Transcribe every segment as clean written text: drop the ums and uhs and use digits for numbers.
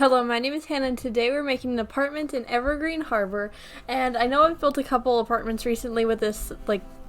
Hello, my name is Hannah, and today we're making an apartment in Evergreen Harbor. And I know I've built a couple apartments recently with this,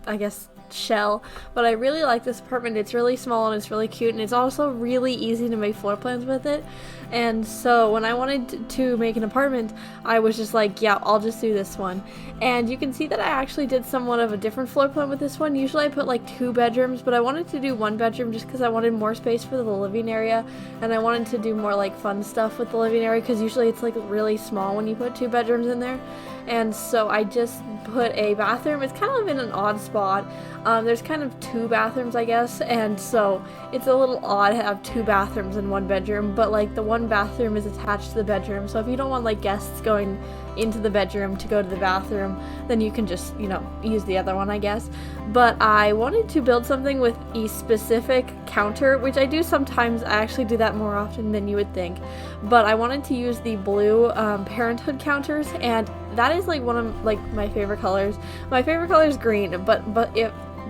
I guess, shell, but I really like this apartment. It's really small and it's really cute, and it's also really easy to make floor plans with it. And so when I wanted to make an apartment, I was just like, yeah, I'll just do this one. And you can see that I actually did somewhat of a different floor plan with this one. Usually I put like 2 bedrooms, but I wanted to do 1 bedroom just because I wanted more space for the living area, and I wanted to do more like fun stuff with the living area because usually it's like really small when you put 2 bedrooms in there. And so I just put a bathroom. It's kind of in an odd spot. There's kind of 2 bathrooms, I guess, and so it's a little odd to have 2 bathrooms in 1 bedroom, but like the 1 bathroom is attached to the bedroom, so if you don't want like guests going into the bedroom to go to the bathroom, then you can just, use the other one, I guess. But I wanted to build something with a specific counter, which I do sometimes. I actually do that more often than you would think, but I wanted to use the blue Parenthood counters, and that is like one of my favorite colors. My favorite color is green, but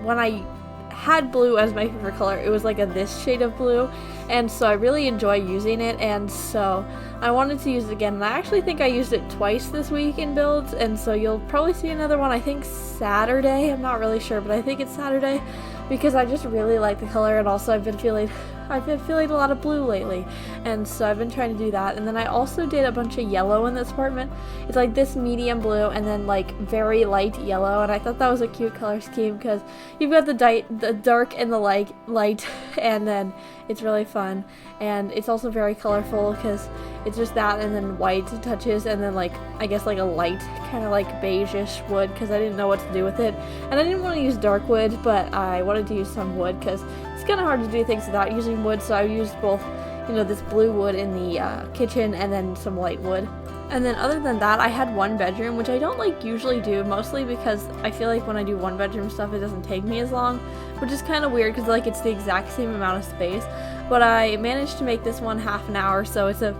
when I had blue as my favorite color, it was like this shade of blue, and so I really enjoy using it, and so I wanted to use it again. And I actually think I used it twice this week in builds, and so you'll probably see another one, I think Saturday. I'm not really sure, but I think it's Saturday, because I just really like the color, and also I've been feeling a lot of blue lately, and so I've been trying to do that. And then I also did a bunch of yellow in this apartment. It's like this medium blue and then like very light yellow, and I thought that was a cute color scheme because you've got the dark and the light, and then it's really fun, and it's also very colorful because it's just that and then white touches, and then I guess a light kind of like beige-ish wood, because I didn't know what to do with it, and I didn't want to use dark wood, but I wanted to use some wood because it's kind of hard to do things without using wood, so I used both, this blue wood in the kitchen and then some light wood. And then other than that, I had 1 bedroom, which I don't usually do, mostly because I feel like when I do 1 bedroom stuff, it doesn't take me as long, which is kind of weird because it's the exact same amount of space. But I managed to make this one half an hour, so it's a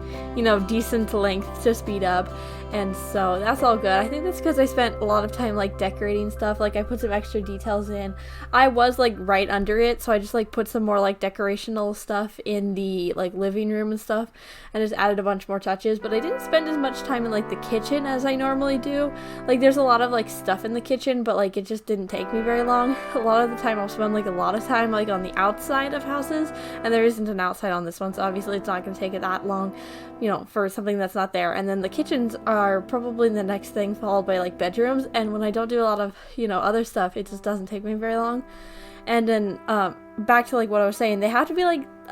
decent length to speed up, and so that's all good. I think that's because I spent a lot of time decorating stuff. I put some extra details in. I was right under it, so I just put some more decorational stuff in the living room and stuff, and just added a bunch more touches. But I didn't spend as much time in the kitchen as I normally do. There's a lot of stuff in the kitchen, but it just didn't take me very long. A lot of the time I'll spend a lot of time on the outside of houses, and there isn't an outside on this one, so obviously it's not going to take it that long, for something that's not there. And then the kitchens are probably the next thing, followed by bedrooms, and when I don't do a lot of other stuff, it just doesn't take me very long. And then back to what I was saying, they have to be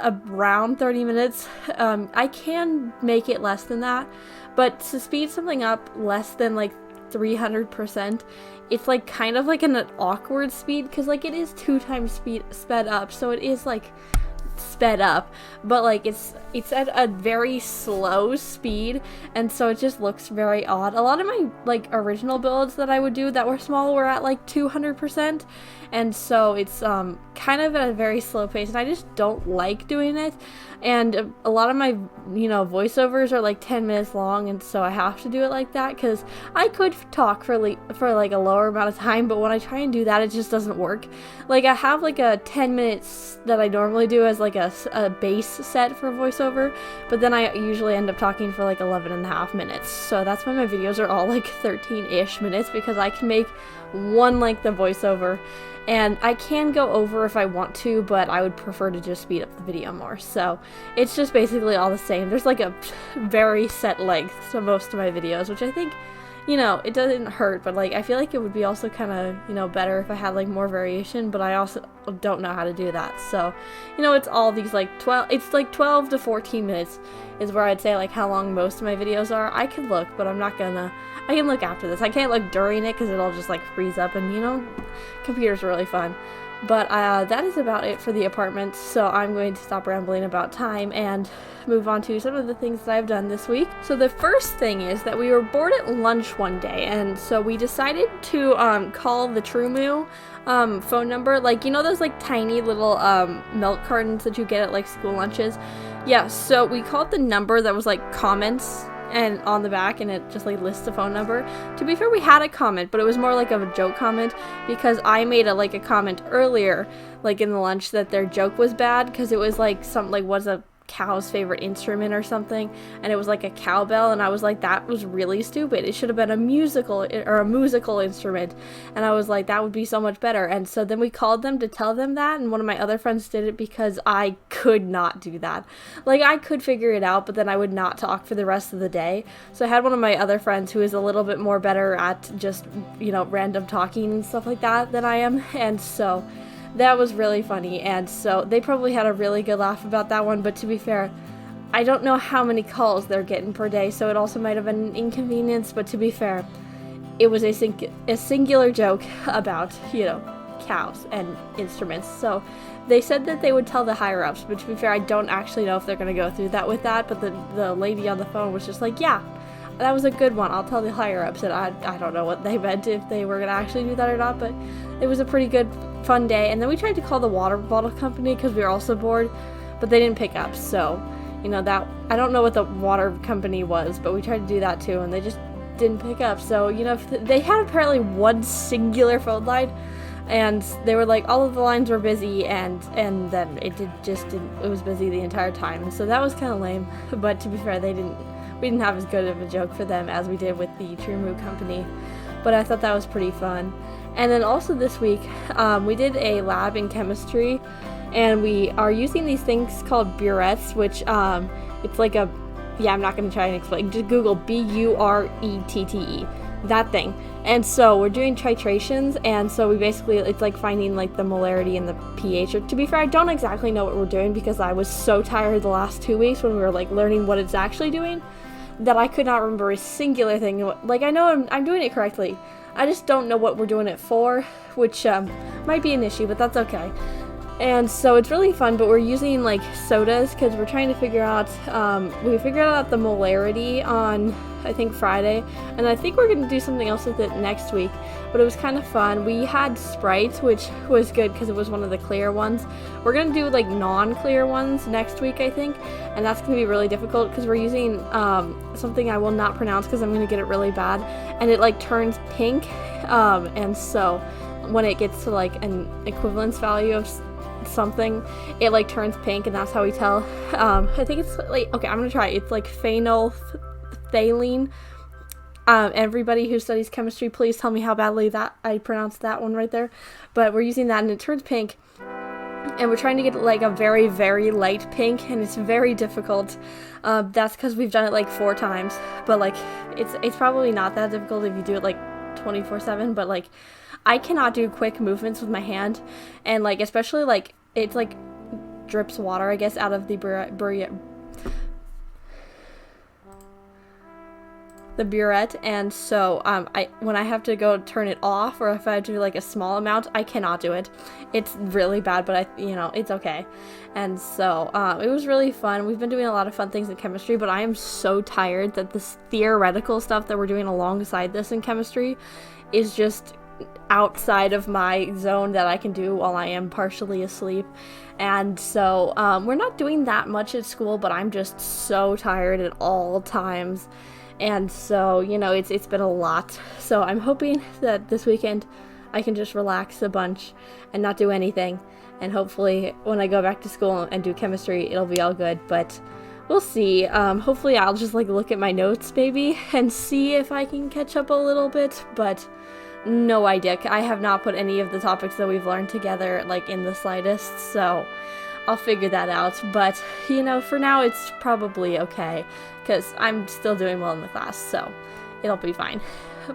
around 30 minutes. I can make it less than that, but to speed something up less than 300%, it's kind of an awkward speed, because it is 2 times sped up, so it is sped up, but it's at a very slow speed, and so it just looks very odd. A lot of my original builds that I would do that were small were at 200%, and so it's kind of at a very slow pace, and I just don't like doing it. And a lot of my voiceovers are 10 minutes long, and so I have to do it like that because I could talk for a lower amount of time, but when I try and do that, it just doesn't work. I have a 10 minutes that I normally do as a base set for voiceover, but then I usually end up talking for 11.5 minutes, so that's why my videos are all 13-ish minutes, because I can make one length of voiceover, and I can go over if I want to, but I would prefer to just speed up the video more. So it's just basically all the same. There's a very set length to most of my videos, which I think, it doesn't hurt, but I feel it would be also kind of, better if I had more variation, but I also don't know how to do that. So, it's all these 12 to 14 minutes is where I'd say how long most of my videos are. I could look, but I'm not gonna. I can look after this. I can't look during it because it'll just freeze up, and computers are really fun. But that is about it for the apartment, so I'm going to stop rambling about time and move on to some of the things that I've done this week. So the first thing is that we were bored at lunch one day, and so we decided to call the TrueMoo phone number, those tiny little milk cartons that you get at school lunches. Yeah, so we called the number that was comments and on the back, and it just lists the phone number. To be fair, we had a comment, but it was more of a joke comment, because I made a comment earlier in the lunch that their joke was bad, because it was was a cow's favorite instrument or something, and it was like a cowbell, and I was like, that was really stupid. It should have been a musical instrument, and I was like, that would be so much better. And so then we called them to tell them that, and one of my other friends did it because I could not do that. Like, I could figure it out, but then I would not talk for the rest of the day. So I had one of my other friends who is a little bit more better at just, random talking and stuff like that than I am, and so that was really funny, and so they probably had a really good laugh about that one, but to be fair, I don't know how many calls they're getting per day, so it also might have been an inconvenience, but to be fair, it was a singular joke about, cows and instruments. So they said that they would tell the higher-ups, but to be fair, I don't actually know if they're going to go through that with that, but the lady on the phone was just like, yeah, that was a good one, I'll tell the higher-ups, and I don't know what they meant, if they were going to actually do that or not, but it was a pretty good, fun day. And then we tried to call the water bottle company because we were also bored, but they didn't pick up, so, that, I don't know what the water company was, but we tried to do that too, and they just didn't pick up. So, they had apparently one singular phone line, and they were like, all of the lines were busy, and then it was busy the entire time, so that was kind of lame. But to be fair, we didn't have as good of a joke for them as we did with the Trimu company, but I thought that was pretty fun. And then also this week, we did a lab in chemistry, and we are using these things called burettes, which it's like I'm not going to try and explain, just Google B-U-R-E-T-T-E, that thing. And so we're doing titrations, and so it's like finding like the molarity and the pH. Or, to be fair, I don't exactly know what we're doing because I was so tired the last 2 weeks when we were like learning what it's actually doing that I could not remember a singular thing. Like, I know I'm doing it correctly, I just don't know what we're doing it for, which might be an issue, but that's okay. And so it's really fun, but we're using like sodas because we're trying to figure out, we figured out the molarity on, I think, Friday, and I think we're going to do something else with it next week, but it was kind of fun. We had Sprite, which was good because it was one of the clear ones. We're going to do like non-clear ones next week, I think, and that's going to be really difficult because we're using something I will not pronounce because I'm going to get it really bad, and it like turns pink, and so when it gets to like an equivalence value of something, it like turns pink, and that's how we tell. I think it's like, okay, I'm gonna try it. It's like phenolphthalein. Everybody who studies chemistry, please tell me how badly that I pronounced that one right there, but we're using that, and it turns pink, and we're trying to get like a very, very light pink, and it's very difficult. That's because we've done it like 4 times, but like it's probably not that difficult if you do it like 24/7, but like I cannot do quick movements with my hand, and like especially like it's like drips water, I guess, out of the burette, and so when I have to go turn it off, or if I have to do like a small amount, I cannot do it. It's really bad, but it's okay. And so it was really fun. We've been doing a lot of fun things in chemistry, but I am so tired that this theoretical stuff that we're doing alongside this in chemistry is just outside of my zone that I can do while I am partially asleep. And so we're not doing that much at school, but I'm just so tired at all times. And so, it's been a lot. So I'm hoping that this weekend I can just relax a bunch and not do anything. And hopefully when I go back to school and do chemistry, it'll be all good. But we'll see. Hopefully I'll just like look at my notes maybe and see if I can catch up a little bit. But no idea. I have not put any of the topics that we've learned together like in the slightest. So I'll figure that out. But, for now it's probably okay because I'm still doing well in the class, so it'll be fine.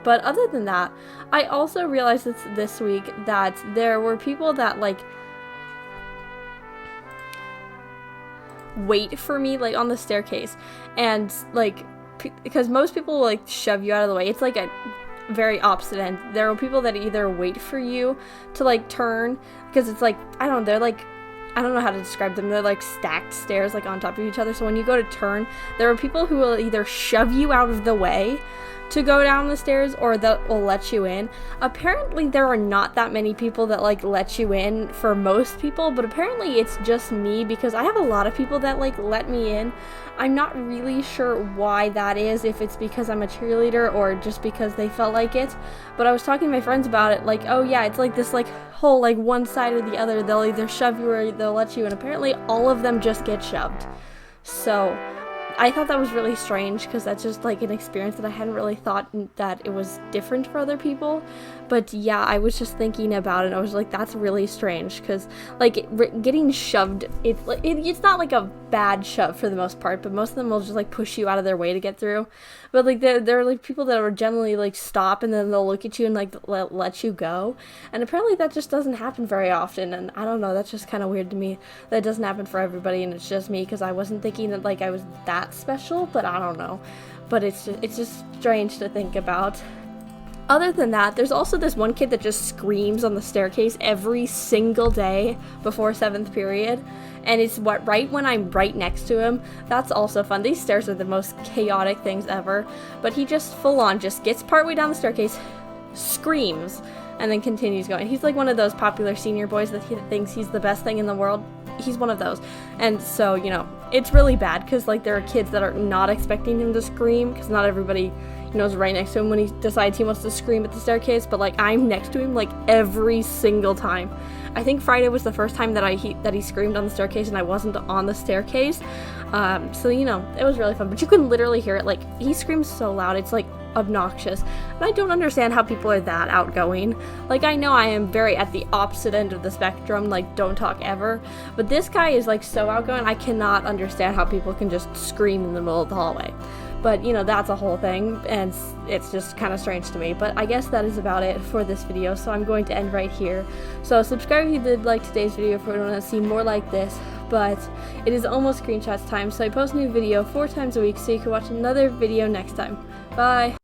But other than that, I also realized this week that there were people that like wait for me like on the staircase, and like because most people like shove you out of the way. It's like a very opposite end. There are people that either wait for you to like turn, because it's like, I don't know how to describe them. They're like stacked stairs like on top of each other. So when you go to turn, there are people who will either shove you out of the way to go down the stairs, or that will let you in. Apparently there are not that many people that like let you in for most people, but apparently it's just me because I have a lot of people that like let me in. I'm not really sure why that is, if it's because I'm a cheerleader or just because they felt like it, but I was talking to my friends about it, like, oh yeah, it's like this like whole like one side or the other. They'll either shove you or they'll let you in. Apparently all of them just get shoved. So I thought that was really strange because that's just like an experience that I hadn't really thought that it was different for other people. But yeah, I was just thinking about it. I was like, that's really strange because like getting shoved, it's not like a bad shove for the most part, but most of them will just like push you out of their way to get through. But like there are like people that are generally like stop and then they'll look at you and like let you go. And apparently that just doesn't happen very often. And I don't know, that's just kind of weird to me that it doesn't happen for everybody and it's just me because I wasn't thinking that like I was that special, but I don't know. But it's just strange to think about. Other than that, there's also this one kid that just screams on the staircase every single day before 7th period. And it's right when I'm right next to him. That's also fun. These stairs are the most chaotic things ever. But he just full on just gets partway down the staircase, screams, and then continues going. He's like one of those popular senior boys that he thinks he's the best thing in the world. He's one of those. And so, you know, it's really bad because like there are kids that are not expecting him to scream because not everybody, you know, is right next to him when he decides he wants to scream at the staircase, but like I'm next to him like every single time. I think Friday was the first time that he screamed on the staircase and I wasn't on the staircase. So you know, it was really fun, but you can literally hear it. Like he screams so loud, it's like obnoxious. And I don't understand how people are that outgoing. Like I know I am very at the opposite end of the spectrum, like don't talk ever, but this guy is like so outgoing. I cannot understand how people can just scream in the middle of the hallway. But, you know, that's a whole thing, and it's just kind of strange to me. But I guess that is about it for this video, so I'm going to end right here. So subscribe if you did like today's video if you want to see more like this. But it is almost screenshots time, so I post a new video 4 times a week, so you can watch another video next time. Bye!